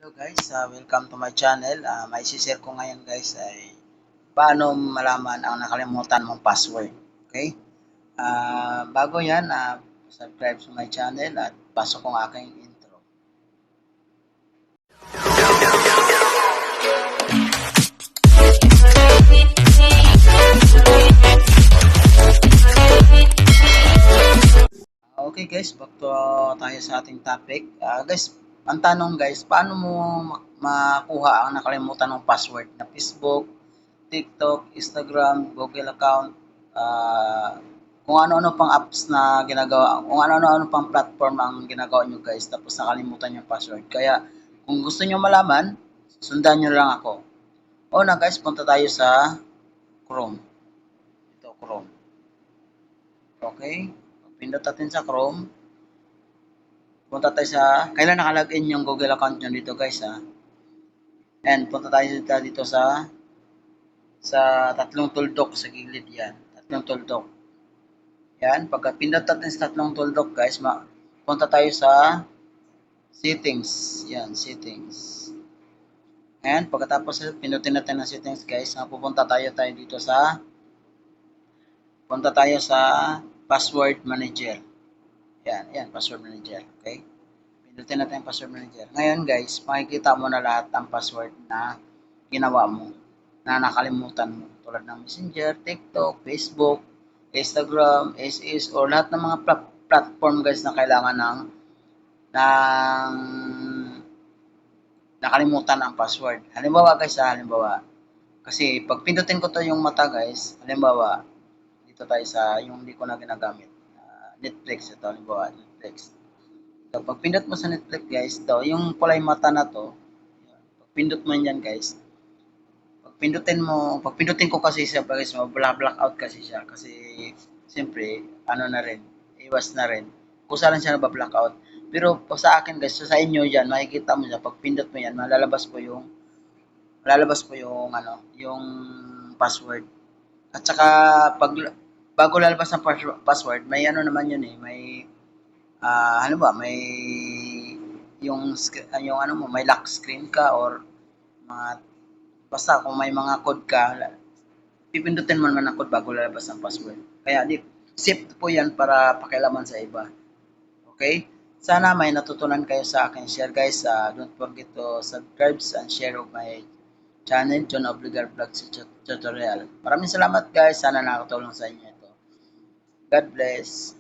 Hello guys, welcome to my channel. May share ko ngayon guys ay paano malaman ang nakalimutan mong password. Okay? Bago yan, subscribe to my channel at pasok ko ang aking intro. Okay guys, back to tayo sa ating topic. Guys, ang tanong guys, paano mo makuha ang nakalimutan ng password na Facebook, TikTok, Instagram, Google account, kung ano-ano pang apps na ginagawa, kung ano-ano pang platform ang ginagawa nyo guys, tapos nakalimutan yung password. Kaya, kung gusto nyo malaman, sundan nyo lang ako. Una guys, punta tayo sa Chrome. Ito, Chrome. Okay? Pindot natin sa Chrome. Punta tayo sa, kailan nakalagin yung Google account nyo dito guys ha. And punta tayo dito sa tatlong tuldok sa gilid yan. Tatlong tuldok. Yan, pagka pindot natin sa tatlong tuldok guys, punta tayo sa settings. Yan, settings. And pagkatapos pindutin natin ang settings guys, pupunta tayo dito sa password manager. Yan, password manager. Okay? Pindutin natin ang password manager. Ngayon guys, makikita mo na lahat ng password na ginawa mo, na nakalimutan mo. Tulad ng Messenger, TikTok, Facebook, Instagram, SS, or lahat ng mga platform guys na kailangan ng nakalimutan ang password. Halimbawa guys, halimbawa. Kasi pag pindutin ko to yung mata guys, halimbawa, dito tayo sa yung hindi ko na ginagamit. Netflix ito, halimbawa, Netflix. So, pag pindot mo sa Netflix guys, ito, yung kulay mata na to, pag pindot mo yan guys, pag pindutin ko kasi siya guys, black out kasi siya. Kasi, siyempre, ano na rin, iwas na rin. Kusa lang siya na black out. Pero sa akin guys, sa inyo yan, makikita mo siya, pag pindot mo yan, malalabas po yung yung password. At saka, bago lalabas ang password, may ano naman yun eh, may may may lock screen ka or mga basta kung may mga code ka, pipindutin mo naman ang code bago lalabas ang password. Kaya safe po yan para pakialaman sa iba. Okay? Sana may natutunan kayo sa akin share guys. Don't forget to subscribe and share of my channel, John Obligar Vlog Tutorial. Maraming salamat guys. Sana nakatulong sa inyo ito. God bless.